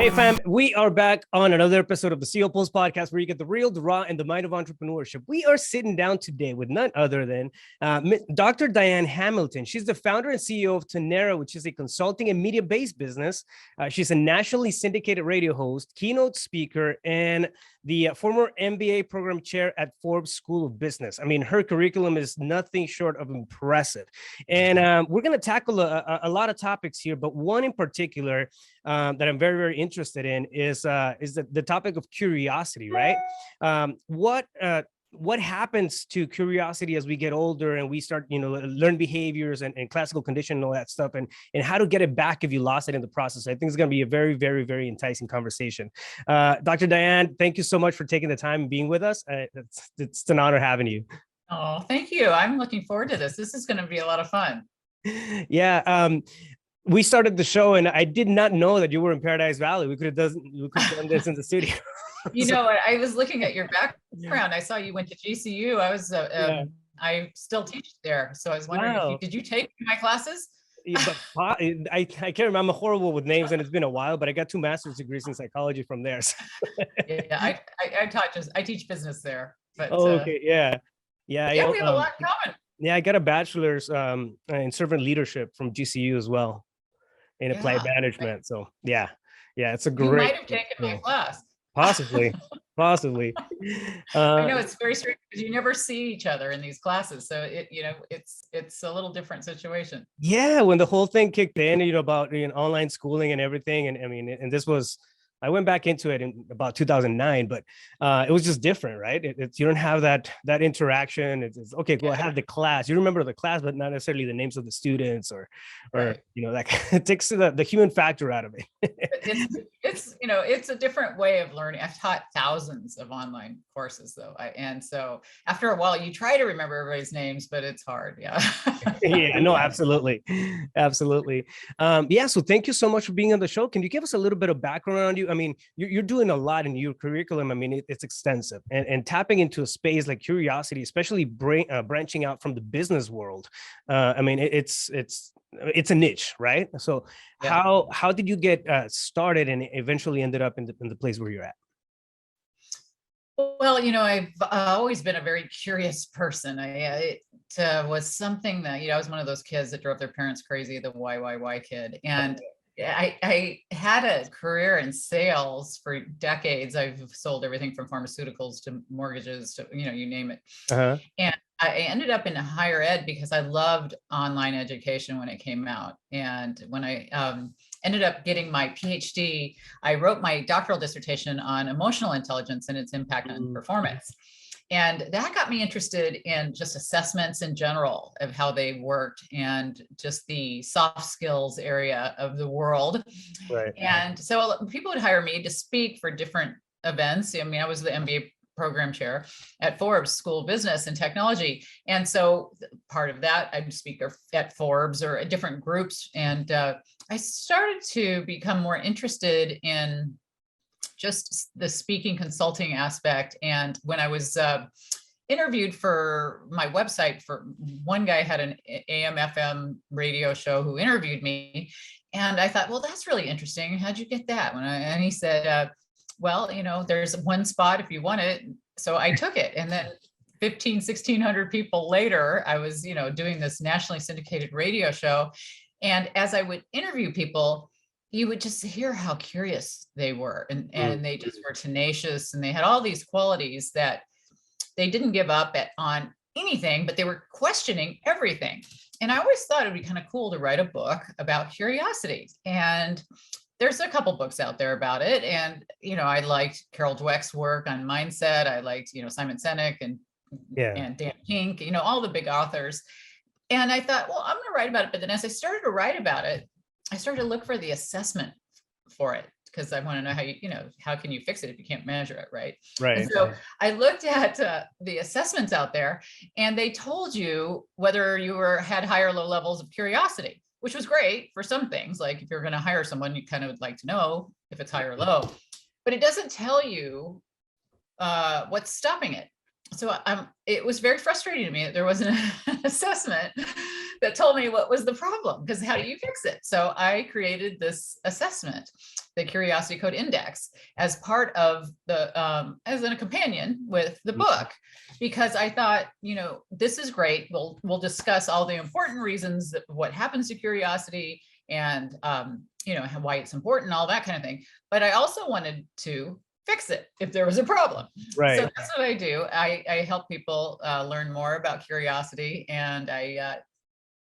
Hey fam, we are back on another episode of the CEO Pulse podcast where you get the real, the raw, and the mind of entrepreneurship. We are sitting down today with none other than Dr. Diane Hamilton. She's the founder and CEO of Tonerra, which is a consulting and media-based business. She's a nationally syndicated radio host, keynote speaker, and the former MBA Program Chair at Forbes School of Business. I mean, her curriculum is nothing short of impressive. And we're going to tackle a lot of topics here, but one in particular that I'm very, very interested in is the topic of curiosity, right? What happens to curiosity as we get older and we start, learn behaviors and classical conditioning and all that stuff, and how to get it back if you lost it in the process. I think it's going to be a very, very, very enticing conversation. Dr. Diane, thank you so much for taking the time and being with us. It's an honor having you. Oh, thank you. I'm looking forward to this. This is going to be a lot of fun. Yeah. We started the show and I did not know that you were in Paradise Valley. We could have done this in the studio. You know, I was looking at your background. I saw you went to GCU. I still teach there. So I was wondering, did you take my classes? Yeah, but I can't remember. I'm horrible with names and it's been a while, but I got 2 master's degrees in psychology from there. So. Yeah, I teach business there. But, okay, yeah. We have a lot in common. Yeah, I got a bachelor's in servant leadership from GCU as well, in applied management. So yeah, it's a great. You might have taken my class. Possibly. I know it's very strange because you never see each other in these classes, so it's a little different situation. Yeah, when the whole thing kicked in, about online schooling and everything, and I mean, and this was. I went back into it in about 2009, but it was just different, right? You don't have that interaction. It's okay, go have the class. You remember the class, but not necessarily the names of the students or right. That it takes the human factor out of it. It's a different way of learning. I've taught thousands of online courses though. And so after a while you try to remember everybody's names, but it's hard. Yeah. Yeah, no, absolutely. Absolutely. So thank you so much for being on the show. Can you give us a little bit of background on you? I mean, you're doing a lot in your curriculum. I mean, it's extensive and tapping into a space like curiosity, especially branching out from the business world. I mean, it's a niche, right? So how did you get started and eventually ended up in the place where you're at? Well, I've always been a very curious person. It was something that, I was one of those kids that drove their parents crazy, the why kid. And I had a career in sales for decades. I've sold everything from pharmaceuticals to mortgages to, you name it. Uh-huh. And I ended up in higher ed because I loved online education when it came out. And when I ended up getting my PhD, I wrote my doctoral dissertation on emotional intelligence and its impact on performance. And that got me interested in just assessments in general of how they worked and just the soft skills area of the world. Right. And so people would hire me to speak for different events. I mean, I was the MBA Program Chair at Forbes School of Business and Technology. And so part of that, I'd speak at Forbes or at different groups. And I started to become more interested in just the speaking consulting aspect. And when I was interviewed for my website, for one guy had an AM FM radio show who interviewed me. And I thought, well, that's really interesting. How'd you get that? And he said, well, there's one spot if you want it. So I took it. And then 1,600 people later, I was, doing this nationally syndicated radio show. And as I would interview people, you would just hear how curious they were. And they just were tenacious. And they had all these qualities that they didn't give up on anything, but they were questioning everything. And I always thought it'd be kind of cool to write a book about curiosity. And there's a couple books out there about it. And, I liked Carol Dweck's work on mindset. I liked, Simon Sinek and Dan Pink, all the big authors. And I thought, well, I'm going to write about it. But then as I started to write about it, I started to look for the assessment for it because I want to know how can you fix it if you can't measure it, right? Right. And so I looked at the assessments out there and they told you whether you had high or low levels of curiosity, which was great for some things. Like if you're going to hire someone, you kind of would like to know if it's high or low, but it doesn't tell you what's stopping it. So it was very frustrating to me that there wasn't an assessment that told me what was the problem, because how do you fix it? So I created this assessment the Curiosity Code Index as part of the, as a companion with the book, because I thought, this is great. We'll discuss all the important reasons that what happens to curiosity and, why it's important, all that kind of thing. But I also wanted to fix it if there was a problem. Right. So that's what I do. I help people learn more about curiosity, and I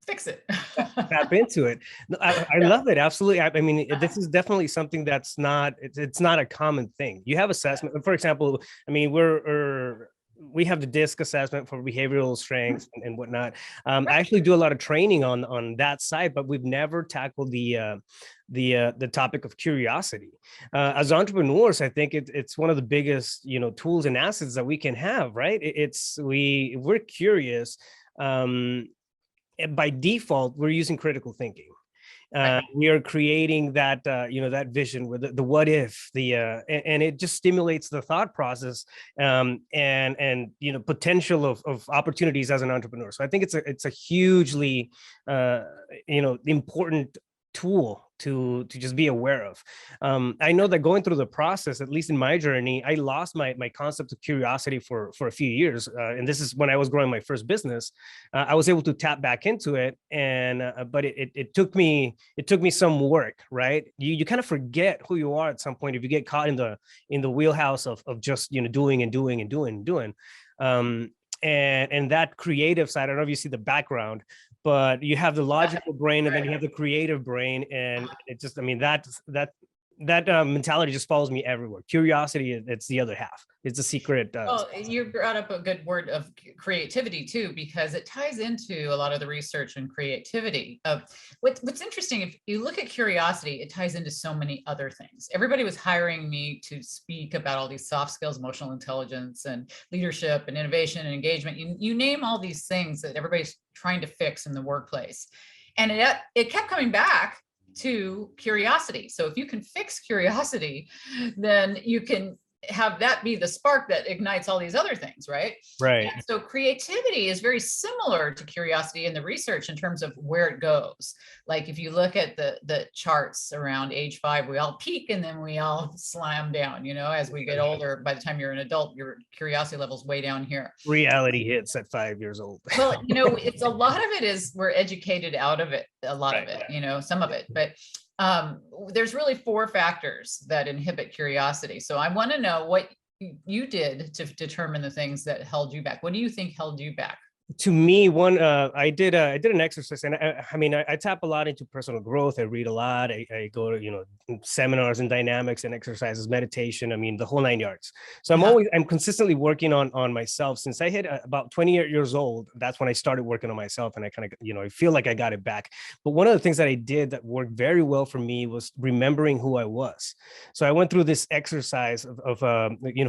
fix it. Tap into it. I love it. Absolutely. I mean, this is definitely something that's not, it's not a common thing. You have assessment. For example, I mean, we have the DISC assessment for behavioral strengths and whatnot. I actually do a lot of training on that side, but we've never tackled the topic of curiosity. As entrepreneurs, I think it's one of the biggest, tools and assets that we can have, right? We're curious. By default, we're using critical thinking. We are creating that, that vision with the what if, and it just stimulates the thought process, and potential of opportunities as an entrepreneur. So I think it's a hugely, important tool to just be aware of. I know that going through the process, at least in my journey, I lost my concept of curiosity for a few years. And this is when I was growing my first business. I was able to tap back into it, and but it took me some work, right? You kind of forget who you are at some point if you get caught in the wheelhouse of just doing and doing and doing and doing. And that creative side, I don't know if you see the background, but you have the logical brain and then you have the creative brain, and it just, I mean, that mentality just follows me everywhere. Curiosity, it's the other half. It's a secret. Well, you brought up a good word of creativity too, because it ties into a lot of the research and creativity. What's interesting, if you look at curiosity, it ties into so many other things. Everybody was hiring me to speak about all these soft skills, emotional intelligence, and leadership and innovation and engagement. You name all these things that everybody's trying to fix in the workplace. And it kept coming back to curiosity. So if you can fix curiosity, then you can have that be the spark that ignites all these other things, right? Right. And so creativity is very similar to curiosity in the research in terms of where it goes. Like if you look at the charts around age 5, we all peak and then we all slam down, as we get older. By the time you're an adult, your curiosity level's way down here. Reality hits at 5 years old. Well, it's a lot of it is we're educated out of it, a lot of it, some of it, but there's really 4 factors that inhibit curiosity. So I want to know what you did to determine the things that held you back. What do you think held you back? To me, I did an exercise, and I tap a lot into personal growth. I read a lot. I go to seminars and dynamics and exercises, meditation. I mean, the whole 9 yards. So I'm consistently working on myself since I hit about 28 years old. That's when I started working on myself, and I kind of I feel like I got it back. But one of the things that I did that worked very well for me was remembering who I was. So I went through this exercise of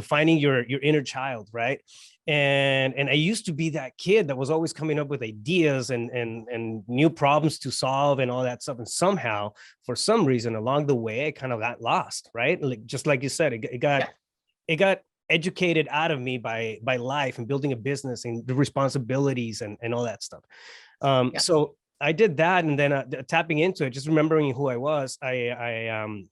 finding your inner child, right? And I used to be that kid that was always coming up with ideas and new problems to solve and all that stuff. And somehow, for some reason, along the way, I kind of got lost, right? Like, just like you said, it got educated out of me by life and building a business and the responsibilities and all that stuff. So I did that, and then tapping into it, just remembering who I was. I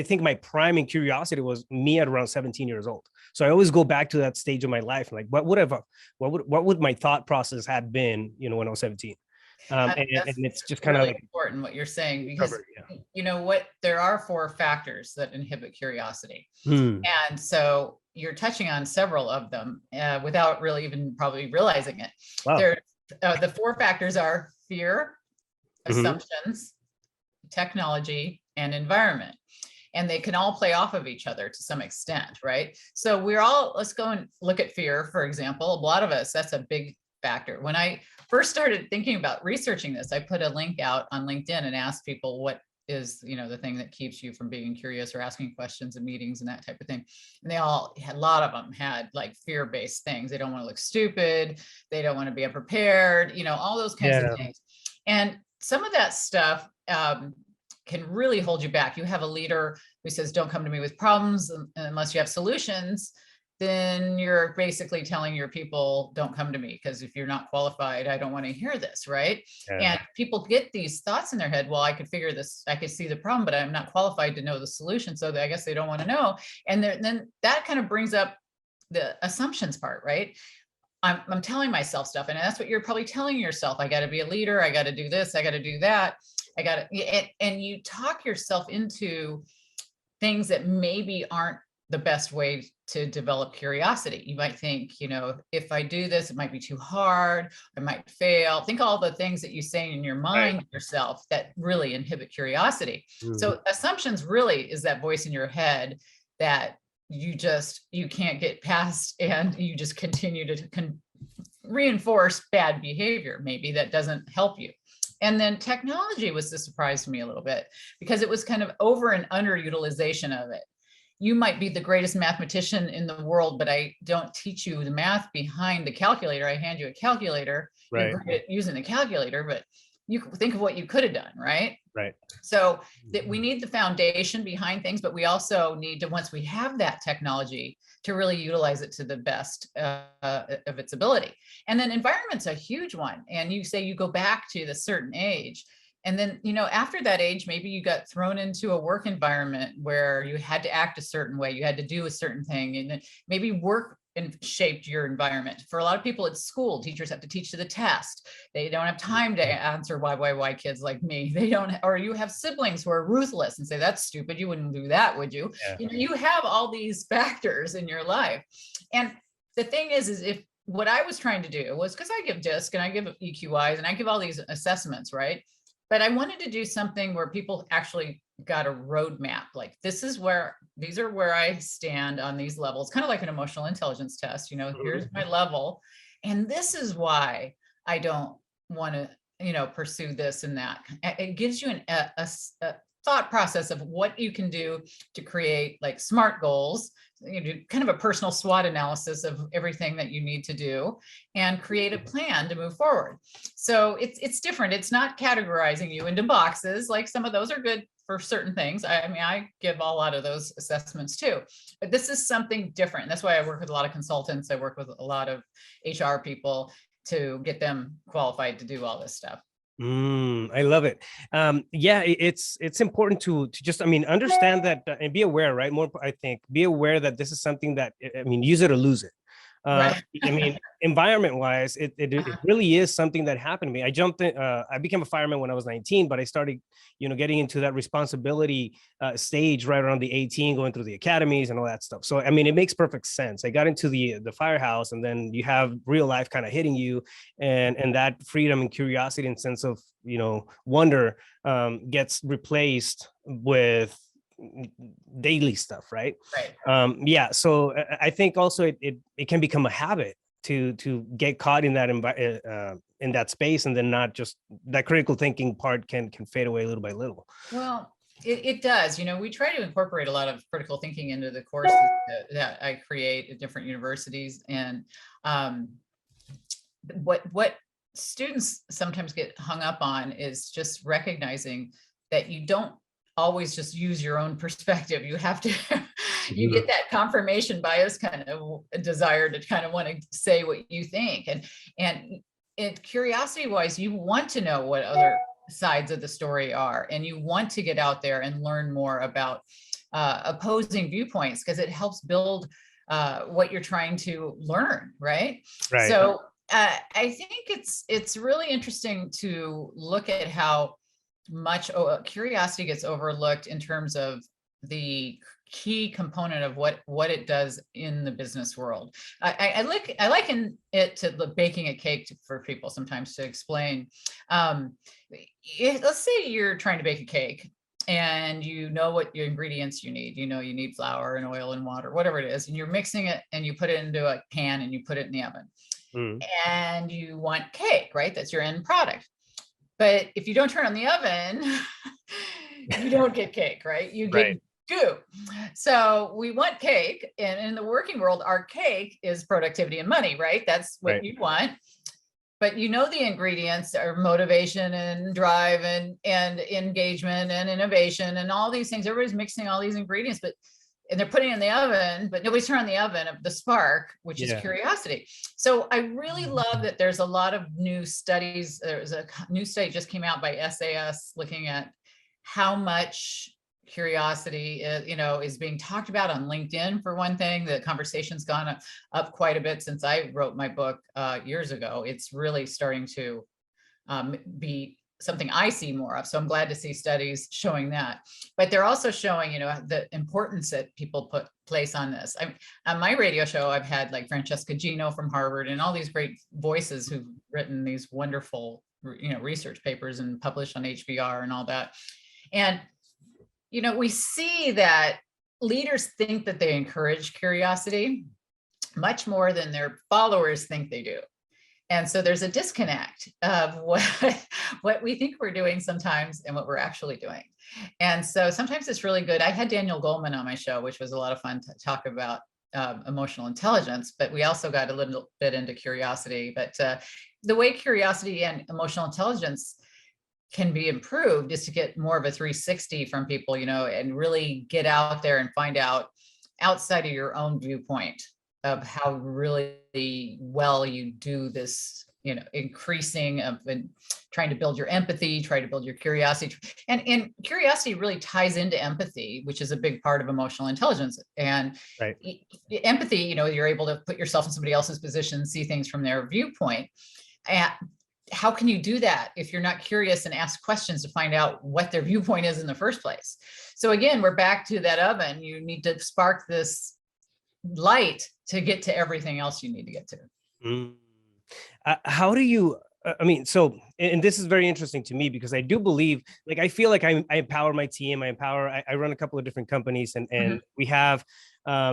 think my prime in curiosity was me at around 17 years old. So I always go back to that stage of my life, like what would my thought process have been, when I was 17. And it's just kind of really important what you're saying, because there are 4 factors that inhibit curiosity. And so you're touching on several of them without really even probably realizing it. Wow. The 4 factors are fear, assumptions, technology, and environment. And they can all play off of each other to some extent, right? So let's go and look at fear, for example. A lot of us, that's a big factor. When I first started thinking about researching this, I put a link out on LinkedIn and asked people, what is, the thing that keeps you from being curious or asking questions in meetings and that type of thing. And a lot of them had like fear-based things. They don't want to look stupid. They don't want to be unprepared, all those kinds of things. And some of that stuff can really hold you back. You have a leader who says, don't come to me with problems unless you have solutions. then you're basically telling your people, don't come to me, because if you're not qualified, I don't want to hear this, right? Yeah. And people get these thoughts in their head, well, I could figure this, I could see the problem, but I'm not qualified to know the solution, so I guess they don't want to know. And then that kind of brings up the assumptions part, right? I'm telling myself stuff, and that's what you're probably telling yourself. I got to be a leader, I got to do this, I got to do that, I got to, and you talk yourself into things that maybe aren't the best way to develop curiosity. You might think, you know, if I do this, it might be too hard, I might fail. Think all the things that you say in your mind yourself that really inhibit curiosity. So assumptions really is that voice in your head that you can't get past, and you just continue to reinforce bad behavior, maybe that doesn't help you. And then technology was the surprise to me a little bit, because it was kind of over and underutilization of it. You might be the greatest mathematician in the world, but I don't teach you the math behind the calculator. I hand you a calculator, you're great at using the calculator, but you think of what you could have done, right? Right. So that we need the foundation behind things, but we also need to, once we have that technology, to really utilize it to the best of its ability. And then environment's a huge one. And you say you go back to the certain age, and then, you know, after that age, maybe you got thrown into a work environment where you had to act a certain way, you had to do a certain thing, and maybe work and shaped your environment. For a lot of people at school, teachers have to teach to the test. They don't have time to answer why kids like me. They don't, or you have siblings who are ruthless and say, that's stupid, you wouldn't do that, would you? Yeah. You know, you have all these factors in your life. And the thing is if what I was trying to do was, because I give DISC and I give EQIs and I give all these assessments, right? But I wanted to do something where people actually got a roadmap. Like, these are where I stand on these levels, kind of like an emotional intelligence test. You know, here's my level, and this is why I don't want to, you know, pursue this and that. It gives you a thought process of what you can do to create like SMART goals. You do kind of a personal SWOT analysis of everything that you need to do and create a plan to move forward. So it's different. It's not categorizing you into boxes. Like, some of those are good for certain things. I mean, I give a lot of those assessments too, but this is something different. That's why I work with a lot of consultants. I work with a lot of HR people to get them qualified to do all this stuff. I love it. Yeah, it's important to just, I mean, understand that and be aware, right? More, I think, be aware that this is something that, I mean, use it or lose it. Right. I mean, environment wise, it really is something that happened to me. I jumped in, I became a fireman when I was 19, but I started, you know, getting into that responsibility stage right around the 18, going through the academies and all that stuff. So, I mean, it makes perfect sense. I got into the firehouse, and then you have real life kind of hitting you, and that freedom and curiosity and sense of, you know, wonder gets replaced with daily stuff, right? Yeah, so I think also it can become a habit to get caught in that in that space, and then not just that critical thinking part can fade away little by little. Well, it does. You know, we try to incorporate a lot of critical thinking into the courses that I create at different universities, and what students sometimes get hung up on is just recognizing that you don't always just use your own perspective. You have to, you get that confirmation bias kind of desire to kind of want to say what you think. And curiosity wise, you want to know what other sides of the story are, and you want to get out there and learn more about opposing viewpoints, because it helps build what you're trying to learn, right? So I think it's really interesting to look at how much curiosity gets overlooked in terms of the key component of what it does in the business world. I liken it to baking a cake for people sometimes to explain. Let's say you're trying to bake a cake, and you know what your ingredients you need. You know, you need flour and oil and water, whatever it is, and you're mixing it, and you put it into a pan, and you put it in the oven. And you want cake, right? That's your end product. But if you don't turn on the oven, you don't get cake, right? You get goo. So we want cake. And in the working world, our cake is productivity and money, right? That's what you want. But you know, the ingredients are motivation and drive and engagement and innovation and all these things. Everybody's mixing all these ingredients, but and they're putting it in the oven, but nobody's turned on the oven of the spark, which is curiosity. So I really love that there's a lot of new studies. There's a new study just came out by SAS looking at how much curiosity is being talked about on LinkedIn. For one thing, the conversation's gone up quite a bit since I wrote my book years ago. It's really starting to be something I see more of. So I'm glad to see studies showing that. But they're also showing, the importance that people place on this. On my radio show, I've had like Francesca Gino from Harvard and all these great voices who've written these wonderful, research papers and published on HBR and all that. And, we see that leaders think that they encourage curiosity much more than their followers think they do. And so there's a disconnect of what we think we're doing sometimes and what we're actually doing. And so sometimes it's really good. I had Daniel Goleman on my show, which was a lot of fun to talk about emotional intelligence, but we also got a little bit into curiosity. But the way curiosity and emotional intelligence can be improved is to get more of a 360 from people, and really get out there and find out outside of your own viewpoint of how really well you do this, increasing of and trying to build your empathy, try to build your curiosity. And curiosity really ties into empathy, which is a big part of emotional intelligence. And right. Empathy, you're able to put yourself in somebody else's position, see things from their viewpoint. And how can you do that if you're not curious and ask questions to find out what their viewpoint is in the first place? So again, we're back to that oven. You need to spark this light to get to everything else you need to get to. How do you, and this is very interesting to me because I do believe, I feel like I empower my team. I run a couple of different companies and we have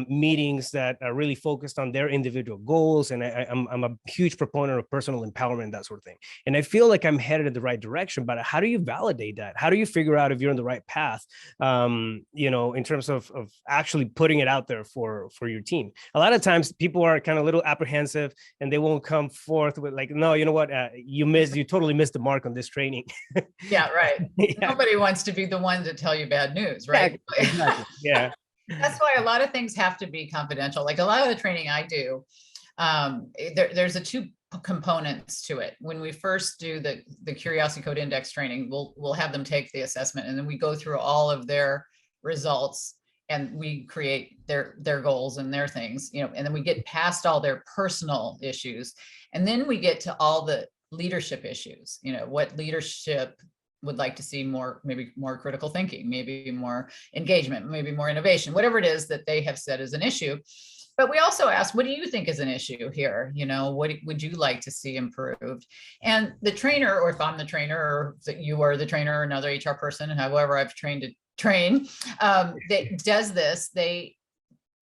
meetings that are really focused on their individual goals. And I'm a huge proponent of personal empowerment, that sort of thing. And I feel like I'm headed in the right direction, but how do you validate that? How do you figure out if you're on the right path, in terms of actually putting it out there for your team? A lot of times people are kind of a little apprehensive and they won't come forth with no, you know what, you totally missed the mark on this training. Yeah, right. Yeah. Nobody wants to be the one to tell you bad news, right? Exactly. Yeah. That's why a lot of things have to be confidential. Like a lot of the training I do, there's two components to it. When we first do the Curiosity Code Index training, we'll have them take the assessment, and then we go through all of their results and we create their goals and their things, and then we get past all their personal issues, and then we get to all the leadership issues. What leadership would like to see maybe more critical thinking, maybe more engagement, maybe more innovation, whatever it is that they have said is an issue. But we also ask, what do you think is an issue here? What would you like to see improved? And the trainer, or if I'm the trainer, or that you are the trainer, or another HR person, however I've trained to train, that does this, they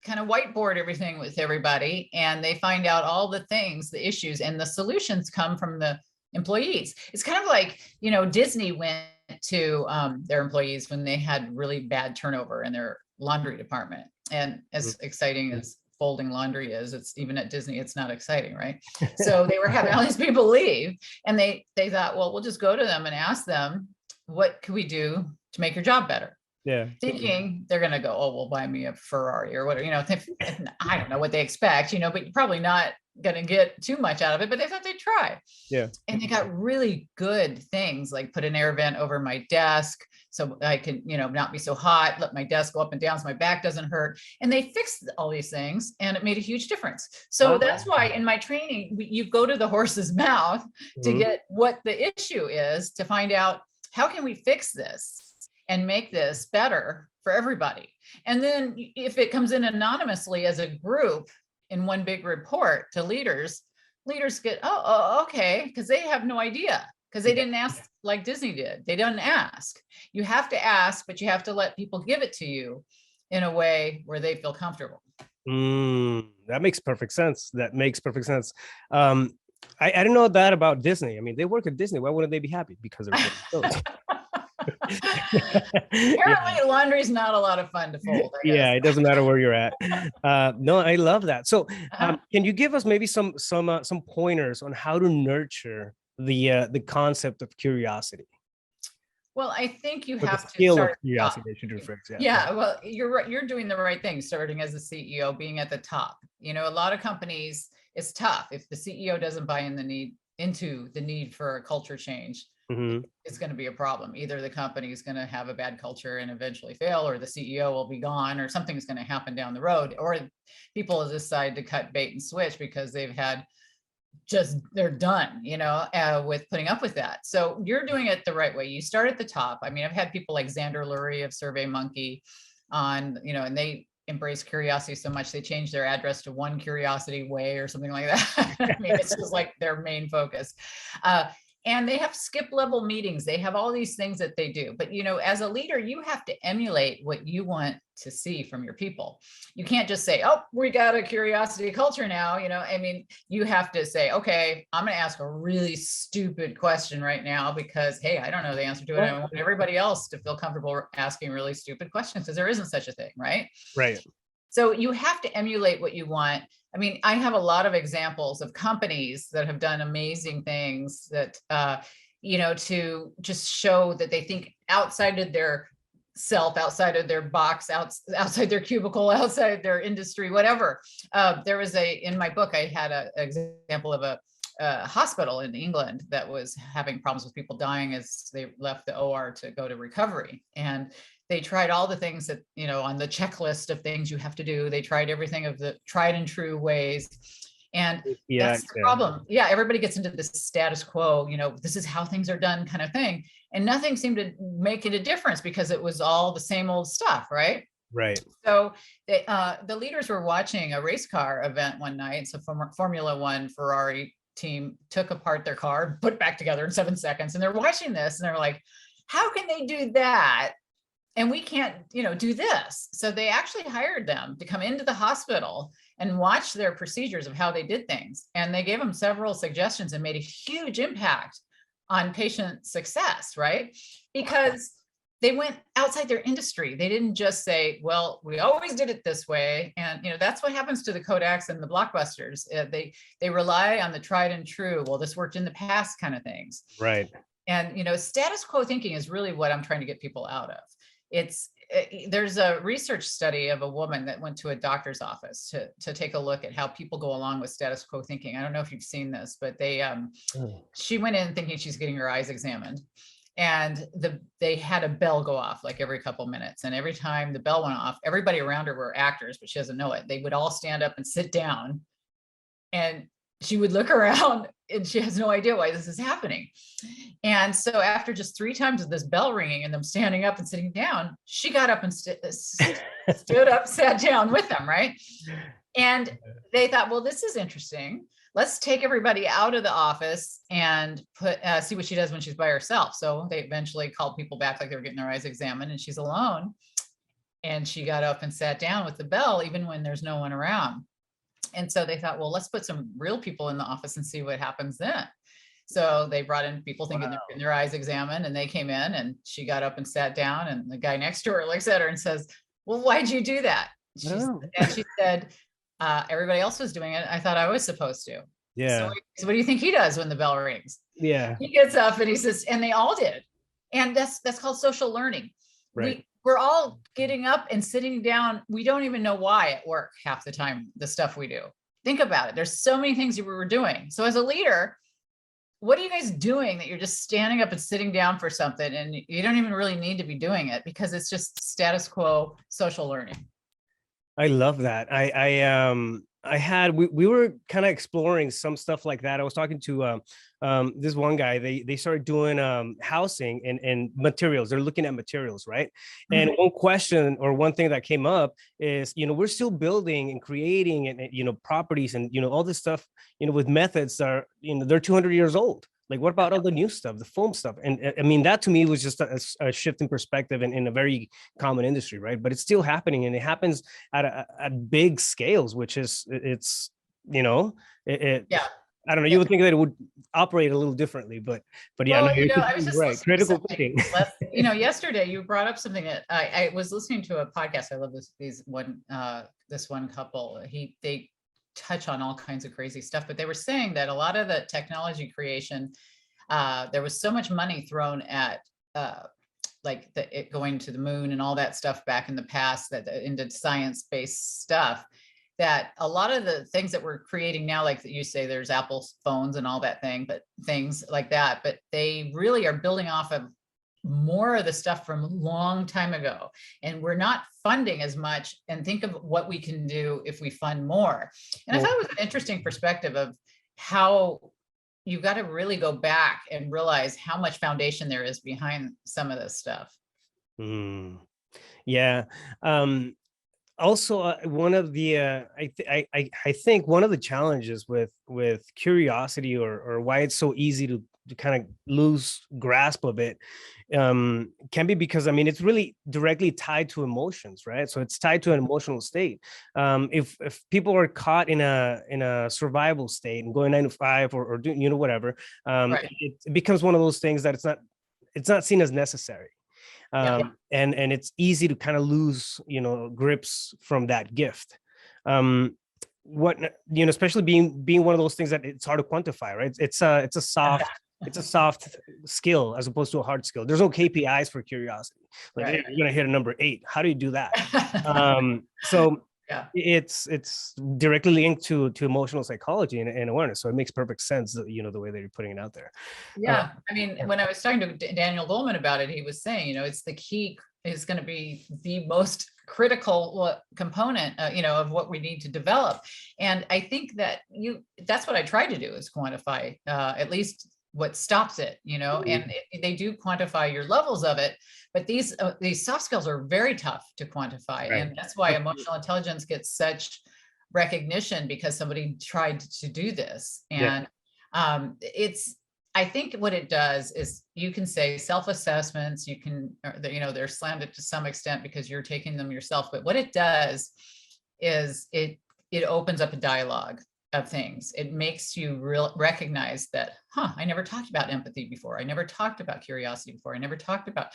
kind of whiteboard everything with everybody, and they find out all the things, the issues, and the solutions come from the employees. It's kind of like, Disney went to their employees when they had really bad turnover in their laundry department. And as exciting as folding laundry is, it's even at Disney, it's not exciting, right? So they were having all these people leave, and they thought, well, we'll just go to them and ask them, what can we do to make your job better? Yeah. Thinking they're going to go, oh, well, buy me a Ferrari or whatever, I don't know what they expect, but you're probably not going to get too much out of it, but they thought they'd try. Yeah. And they got really good things, like put an air vent over my desk so I can, not be so hot, let my desk go up and down so my back doesn't hurt. And they fixed all these things, and it made a huge difference. So that's why in my training, you go to the horse's mouth to get what the issue is, to find out how can we fix this and make this better for everybody. And then if it comes in anonymously as a group in one big report to leaders get, oh, okay, because they have no idea, because they didn't ask like Disney did. They didn't ask. You have to ask, but you have to let people give it to you in a way where they feel comfortable. That makes perfect sense. I didn't know that about Disney. I mean, they work at Disney. Why wouldn't they be happy? Because they're Apparently laundry's not a lot of fun to fold. Yeah, it doesn't matter where you're at. No, I love that. So can you give us maybe some pointers on how to nurture the concept of curiosity? Well, I think you But the have to scale of start at the top. curiosity they should refer to. Yeah, well, you're right. You're doing the right thing, starting as a CEO, being at the top. A lot of companies, it's tough. If the CEO doesn't buy into the need for a culture change, Hmm. it's going to be a problem. Either the company is going to have a bad culture and eventually fail, or the CEO will be gone, or something's going to happen down the road, or people decide to cut bait and switch because they're done, with putting up with that. So you're doing it the right way. You start at the top. I mean, I've had people like Xander Lurie of SurveyMonkey on, and they embrace curiosity so much they changed their address to One Curiosity Way or something like that. I mean, it's just like their main focus. And they have skip level meetings. They have all these things that they do. But, as a leader, you have to emulate what you want to see from your people. You can't just say, oh, we got a curiosity culture now. I mean, you have to say, okay, I'm going to ask a really stupid question right now because, hey, I don't know the answer to it. I want everybody else to feel comfortable asking really stupid questions because there isn't such a thing, right? Right. So you have to emulate what you want. I mean, I have a lot of examples of companies that have done amazing things that, to just show that they think outside of their self, outside of their box, outside their cubicle, outside their industry, whatever. There was in my book, I had an example of a hospital in England that was having problems with people dying as they left the OR to go to recovery. And they tried all the things that, on the checklist of things you have to do. They tried everything of the tried and true ways. And that's the problem. Yeah, everybody gets into this status quo, this is how things are done kind of thing. And nothing seemed to make it a difference because it was all the same old stuff, right? Right. So the leaders were watching a race car event one night. So Formula One Ferrari team took apart their car, put it back together in 7 seconds. And they're watching this and they're like, how can they do that? And we can't, do this. So they actually hired them to come into the hospital and watch their procedures of how they did things. And they gave them several suggestions and made a huge impact on patient success, right? Because they went outside their industry. They didn't just say, well, we always did it this way. And, that's what happens to the Kodaks and the Blockbusters. They rely on the tried and true. Well, this worked in the past kind of things. Right. And, status quo thinking is really what I'm trying to get people out of. There's a research study of a woman that went to a doctor's office to take a look at how people go along with status quo thinking. I don't know if you've seen this, but she went in thinking she's getting her eyes examined, and they had a bell go off like every couple minutes. And every time the bell went off, everybody around her were actors, but she doesn't know it. They would all stand up and sit down, and she would look around and she has no idea why this is happening. And so after just 3 times of this bell ringing and them standing up and sitting down, she got up and stood up, sat down with them, right? And they thought, well, this is interesting. Let's take everybody out of the office and see what she does when she's by herself. So they eventually called people back like they were getting their eyes examined, and she's alone. And she got up and sat down with the bell, even when there's no one around. And so they thought, well, let's put some real people in the office and see what happens then. So they brought in people thinking they're getting their eyes examined, and they came in and she got up and sat down, and the guy next to her looks at her and says, well, why'd you do that? And she said, everybody else was doing it. I thought I was supposed to. Yeah. So what do you think he does when the bell rings? Yeah. He gets up and he says, and they all did. And that's called social learning. Right. We're all getting up and sitting down. We don't even know why at work half the time, the stuff we do. Think about it. There's so many things you were doing. So as a leader, what are you guys doing that you're just standing up and sitting down for something, and you don't even really need to be doing it because it's just status quo social learning? I love that. We were kind of exploring some stuff like that. I was talking to this one guy. They started doing housing and materials. They're looking at materials, right? And one question or one thing that came up is, we're still building and creating and properties and all this stuff, with methods that are, they're 200 years old. Like, what about all the new stuff, the foam stuff? And I mean, that to me was just a shift in perspective in a very common industry, right? But it's still happening, and it happens at big scales, which is yeah. I don't know. You would think that it would operate a little differently, but yeah, well, no, I was just right. Critical thinking. Yesterday you brought up something that I was listening to a podcast. I love this one couple. They touch on all kinds of crazy stuff, but they were saying that a lot of the technology creation, there was so much money thrown at like it going to the moon and all that stuff back in the past, that into science-based stuff, that a lot of the things that we're creating now, like you say, there's Apple phones and all that thing, but things like that, but they really are building off of more of the stuff from a long time ago. And we're not funding as much, and think of what we can do if we fund more. And I thought it was an interesting perspective of how you got to really go back and realize how much foundation there is behind some of this stuff. Yeah. Also, one of the I think one of the challenges with curiosity, or why it's so easy to kind of lose grasp of it, can be because, I mean, it's really directly tied to emotions, right? So it's tied to an emotional state. If people are caught in a survival state and going 9 to 5 or doing, you know, whatever, Right. it becomes one of those things that it's not seen as necessary. And it's easy to kind of lose, you know, grips from that gift. What, you know, especially being one of those things that it's hard to quantify, right? It's a soft skill as opposed to a hard skill. There's no KPIs for curiosity. Like, Right. hey, you're gonna hit a number 8. How do you do that? So Yeah. it's directly linked to emotional psychology and awareness. So it makes perfect sense that, you know, the way that you're putting it out there. Yeah. I mean, when I was talking to Daniel Goleman about it, he was saying, you know, it's the key is going to be the most critical component, you know, of what we need to develop. And I think that that's what I try to do, is quantify at least what stops it, you know, and they do quantify your levels of it, but these soft skills are very tough to quantify. Right. And that's why emotional intelligence gets such recognition, because somebody tried to do this. And I think what it does is, you can say self-assessments, you can, you know, they're slammed to some extent because you're taking them yourself. But what it does is it opens up a dialogue of things. It makes you recognize that, I never talked about empathy before. I never talked about curiosity before. I never talked about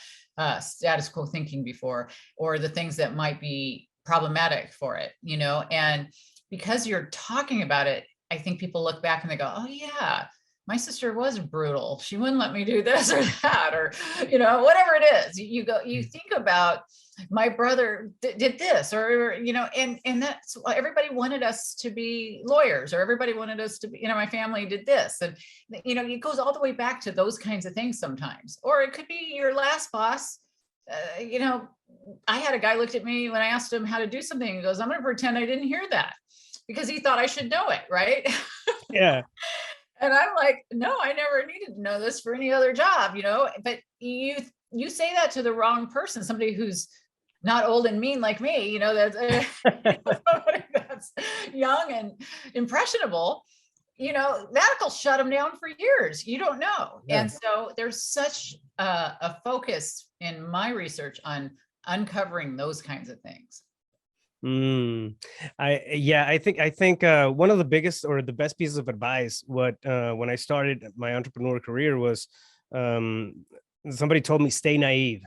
status quo thinking before, or the things that might be problematic for it, you know. And because you're talking about it, I think people look back and they go, oh yeah, my sister was brutal. She wouldn't let me do this or that, or, you know, whatever it is. You think about, my brother did this, or, you know, and that's why everybody wanted us to be lawyers, or everybody wanted us to be, you know, my family did this. And, you know, it goes all the way back to those kinds of things sometimes. Or it could be your last boss. You know, I had a guy looked at me when I asked him how to do something. He goes, I'm going to pretend I didn't hear that, because he thought I should know it. Right. Yeah. And I'm like, no, I never needed to know this for any other job, you know. But you say that to the wrong person, somebody who's not old and mean like me, you know, that's somebody that's young and impressionable, you know, that'll shut them down for years. You don't know. Yeah. And so there's such a focus in my research on uncovering those kinds of things. I think one of the biggest or the best pieces of advice, when I started my entrepreneur career, was somebody told me, stay naive.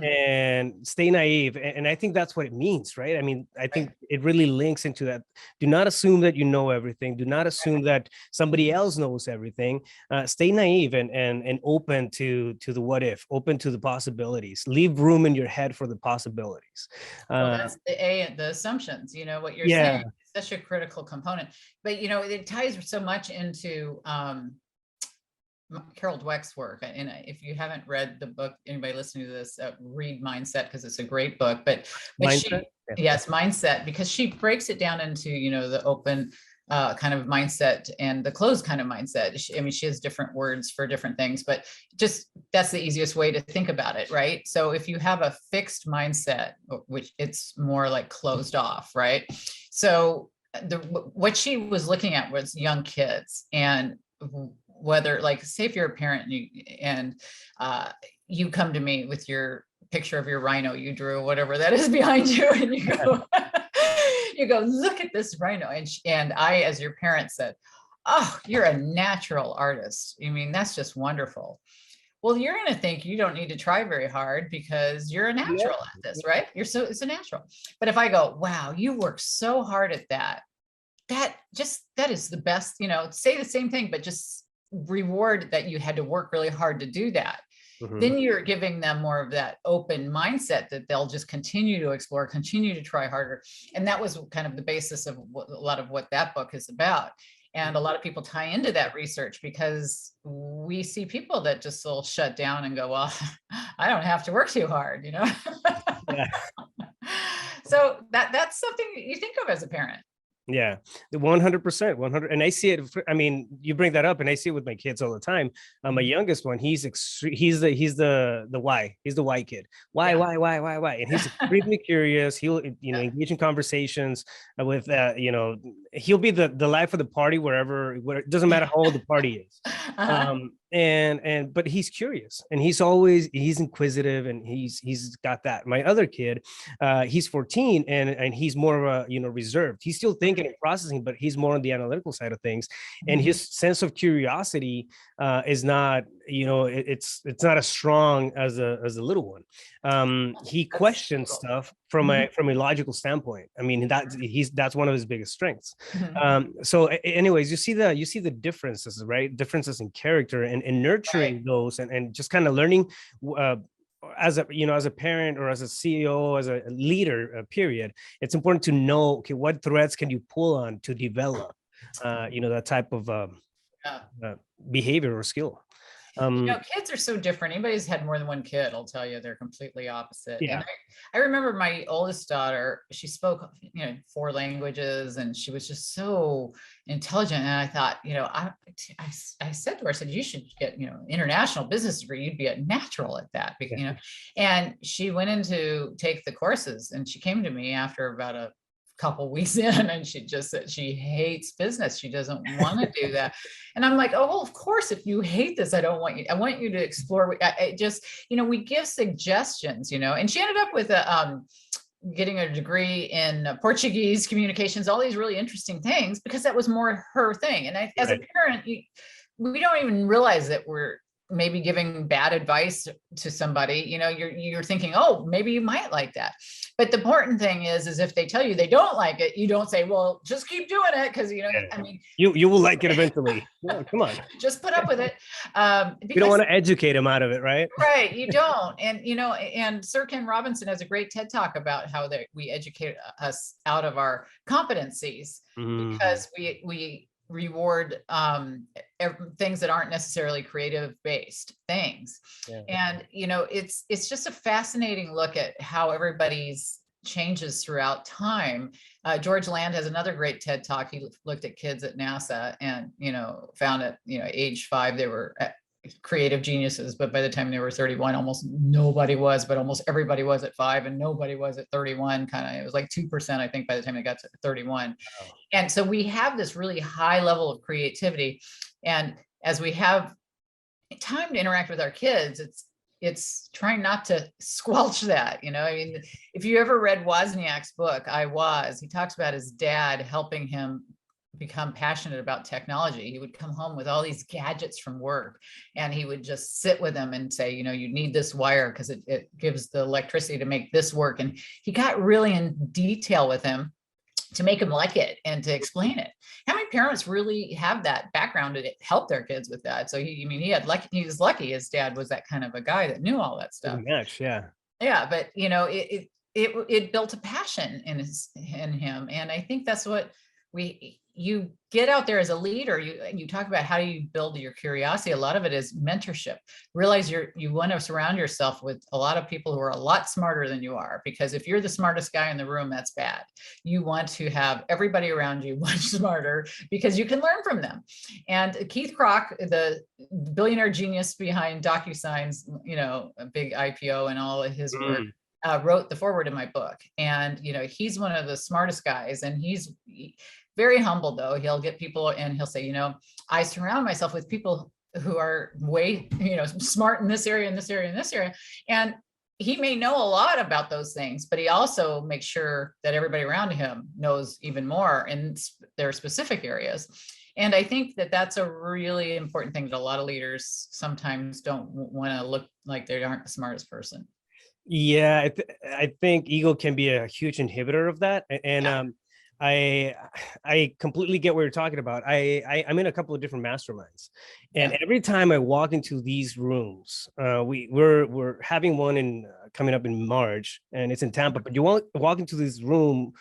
And stay naive. And I think that's what it means, right? I mean, I think it really links into that. Do not assume that you know everything. Do not assume that somebody else knows everything. Stay naive and open to the what if, open to the possibilities. Leave room in your head for the possibilities. Well, that's the assumptions, you know, what you're saying is such a critical component. But, you know, it ties so much into Carol Dweck's work. And if you haven't read the book, anybody listening to this, read Mindset, because it's a great book. But Mindset? Yes, Mindset, because she breaks it down into, you know, the open kind of mindset and the closed kind of mindset. She has different words for different things, but just that's the easiest way to think about it, right? So if you have a fixed mindset, which it's more like closed off, right? So what she was looking at was young kids, and whether, like, say if you're a parent and you come to me with your picture of your rhino you drew, whatever that is behind you, and you go, you go, look at this rhino. And I, as your parent, said, oh, you're a natural artist. I mean, that's just wonderful. Well, you're going to think you don't need to try very hard because you're a natural at this, right? It's a natural. But if I go, wow, you work so hard at that, that is the best, you know, say the same thing, but just reward that you had to work really hard to do that. then you're giving them more of that open mindset that they'll just continue to explore, continue to try harder. And that was kind of the basis of a lot of what that book is about. And a lot of people tie into that research because we see people that just will shut down and go, well, I don't have to work too hard, you know? Yeah. So that's something you think of as a parent. Yeah, the 100%, 100. And I see it. I mean, you bring that up and I see it with my kids all the time. My youngest one, he's the why. He's the why kid. Why? And he's extremely curious. He'll, engage in conversations with, he'll be the life of the party where it doesn't matter how old the party is. But he's curious and he's inquisitive and he's got that. My other kid, he's 14 and he's more of a, reserved. He's still thinking and processing, but he's more on the analytical side of things. And his sense of curiosity is not, it's not as strong as a little one. He questions stuff from a logical standpoint. I mean, that's one of his biggest strengths. So anyways, you see the differences, right? Differences in character and nurturing those and just kind of learning as a parent or as a CEO, as a leader, period. It's important to know, okay, what threads can you pull on to develop, that type of behavior or skill. Kids are so different. Anybody who's had more than one kid, I'll tell you, they're completely opposite. Yeah. And I remember my oldest daughter, she spoke, 4 languages and she was just so intelligent. And I thought, I said to her, I said, you should get, international business degree. You'd be a natural at that, and she went in to take the courses and she came to me after about a couple weeks in and she just said she hates business. She doesn't want to do that. And I'm like, oh, well, of course, if you hate this, I want you to explore. We give suggestions, and she ended up with getting a degree in Portuguese communications, all these really interesting things, because that was more her thing. And as a parent, we don't even realize that we're maybe giving bad advice to somebody. You're thinking, oh, maybe you might like that. But the important thing is if they tell you they don't like it, you don't say, well, just keep doing it. Cause I mean, you will like it eventually. Yeah, come on. Just put up with it. You don't want to educate them out of it, right? Right. You don't. And, and Sir Ken Robinson has a great TED talk about how we educate us out of our competencies because we reward things that aren't necessarily creative based things. And it's just a fascinating look at how everybody's changes throughout time. George Land has another great TED talk. He looked at kids at NASA and found at age 5 they were creative geniuses, but by the time they were 31, almost nobody was, but almost everybody was at 5 and nobody was at 31. It was like 2%, I think, by the time they got to 31. Wow. And so we have this really high level of creativity. And as we have time to interact with our kids, it's trying not to squelch that. I mean, if you ever read Wozniak's book, he talks about his dad helping him become passionate about technology. He would come home with all these gadgets from work and he would just sit with them and say, you need this wire because it gives the electricity to make this work. And he got really in detail with him to make him like it and to explain it. How many parents really have that background to help their kids with that? So he was lucky his dad was that kind of a guy that knew all that stuff. Yeah. But it built a passion in him. And I think that's what you get out there as a leader, you talk about how do you build your curiosity. A lot of it is mentorship. Realize you want to surround yourself with a lot of people who are a lot smarter than you are, because if you're the smartest guy in the room, that's bad. You want to have everybody around you much smarter because you can learn from them. And Keith Krach, the billionaire genius behind DocuSign's, a big IPO and all of his work, wrote the foreword in my book. And, he's one of the smartest guys and he's very humble though. He'll get people and he'll say, I surround myself with people who are way, smart in this area, in this area, in this area. And he may know a lot about those things, but he also makes sure that everybody around him knows even more in their specific areas. And I think that that's a really important thing that a lot of leaders sometimes don't want to look like they aren't the smartest person. Yeah, I think ego can be a huge inhibitor of that. And I completely get what you're talking about. I'm in a couple of different masterminds, and Yeah. every time I walk into these rooms, we're having one in coming up in March, and it's in Tampa. But you walk into this room,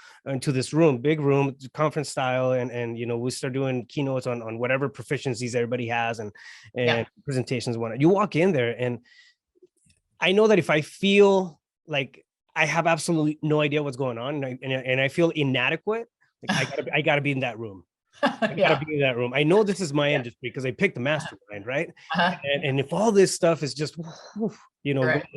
big room, conference style, and we start doing keynotes on whatever proficiencies everybody has, and Yeah. presentations. You walk in there, and I know that if I feel like I have absolutely no idea what's going on, and I feel inadequate, like I gotta be in that room. I gotta Yeah. be in that room. I know this is my Yeah. industry because I picked the mastermind, right? Uh-huh. And if all this stuff is just, Correct.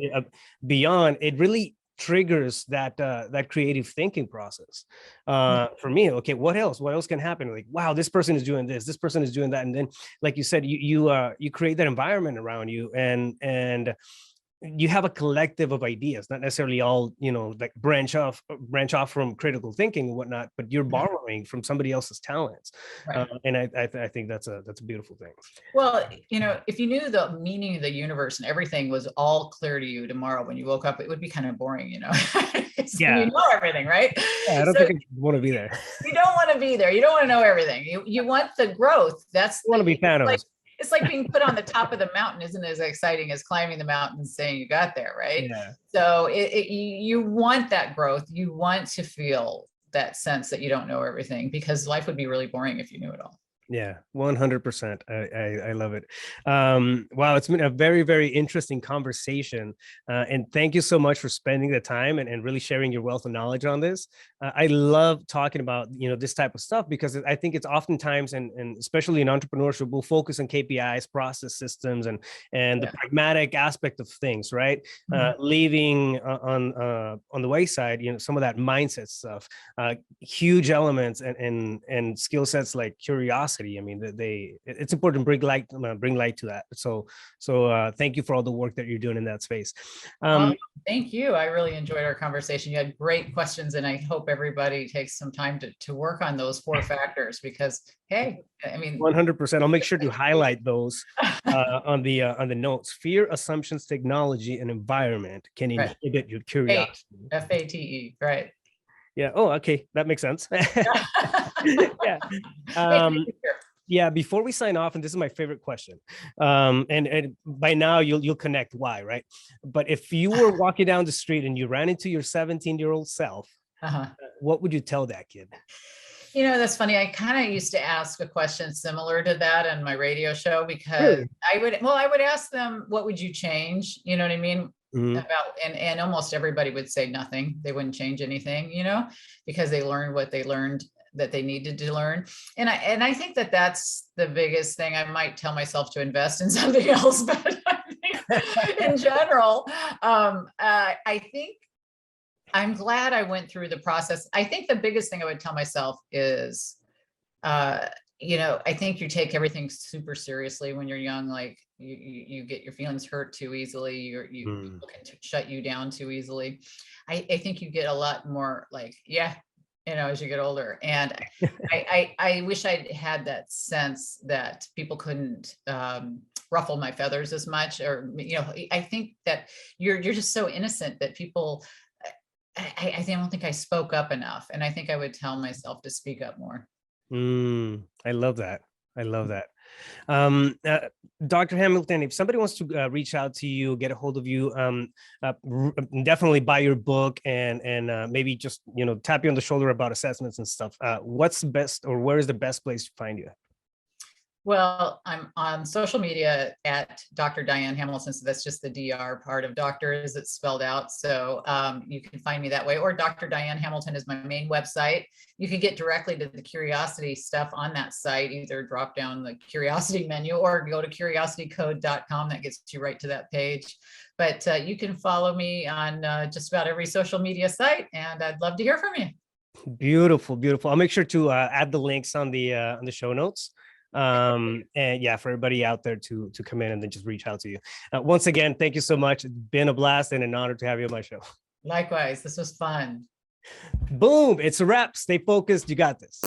beyond, it really triggers that creative thinking process. For me, okay, what else? What else can happen? Like, wow, this person is doing this person is doing that, and then, like you said, you create that environment around you, and you have a collective of ideas, not necessarily all, like branch off from critical thinking and whatnot, but you're borrowing from somebody else's talents. Right. And I think that's a beautiful thing. Well, if you knew the meaning of the universe and everything was all clear to you tomorrow when you woke up, it would be kind of boring, Yeah. You know everything, right? Yeah, I don't think I want to be there. You don't want to be there. You don't want to know everything. You want the growth. That's I want to be Thanos. It's like being put on the top of the mountain isn't as exciting as climbing the mountain and saying you got there, right? Yeah. So you want that growth. You want to feel that sense that you don't know everything, because life would be really boring if you knew it all. Yeah, 100%. I love it. Wow, it's been a very, very interesting conversation. And thank you so much for spending the time and really sharing your wealth of knowledge on this. I love talking about, this type of stuff, because I think it's oftentimes, and especially in entrepreneurship, we'll focus on KPIs, process systems, and the pragmatic aspect of things, right? Leaving on the wayside, some of that mindset stuff, huge elements and skill sets like curiosity. I mean, it's important to bring light to that. So thank you for all the work that you're doing in that space. Well, thank you. I really enjoyed our conversation. You had great questions, and I hope everybody takes some time to work on those 4 factors, because, hey, I mean, 100%. I'll make sure to highlight those on the notes. Fear, assumptions, technology, and environment can inhibit your curiosity. FATE, right? Yeah. Oh, okay. That makes sense. Yeah. Yeah. Before we sign off, and this is my favorite question, and by now you'll connect why, right? But if you were walking down the street and you ran into your 17-year-old self, what would you tell that kid? That's funny. I kind of used to ask a question similar to that on my radio show, because Really? I would ask them, what would you change? You know what I mean? About, and almost everybody would say nothing. They wouldn't change anything, because they learned what they learned that they needed to learn. And I think that that's the biggest thing. I might tell myself to invest in something else, but I think in general, I think I'm glad I went through the process. I think the biggest thing I would tell myself is, I think you take everything super seriously when you're young. Like you get your feelings hurt too easily. People can shut you down too easily. I think you get a lot more like, as you get older. And I wish I'd had that sense that people couldn't ruffle my feathers as much, or, I think that you're just so innocent that people, I don't think I spoke up enough. And I think I would tell myself to speak up more. I love that. Dr. Hamilton, if somebody wants to reach out to you, get a hold of you, definitely buy your book and maybe just, tap you on the shoulder about assessments and stuff. What's the best, or where is the best place to find you? Well, I'm on social media at Dr. Diane Hamilton. So that's just the DR part of doctor as it's spelled out. So you can find me that way, or Dr. Diane Hamilton is my main website. You can get directly to the curiosity stuff on that site, either drop down the curiosity menu or go to curiositycode.com. That gets you right to that page. But you can follow me on just about every social media site, and I'd love to hear from you. Beautiful. I'll make sure to add the links on the show notes. And yeah, for everybody out there to come in and then just reach out to you. Once again, thank you so much. It's been a blast and an honor to have you on my show. Likewise, this was fun. Boom, it's a wrap. Stay focused. You got this.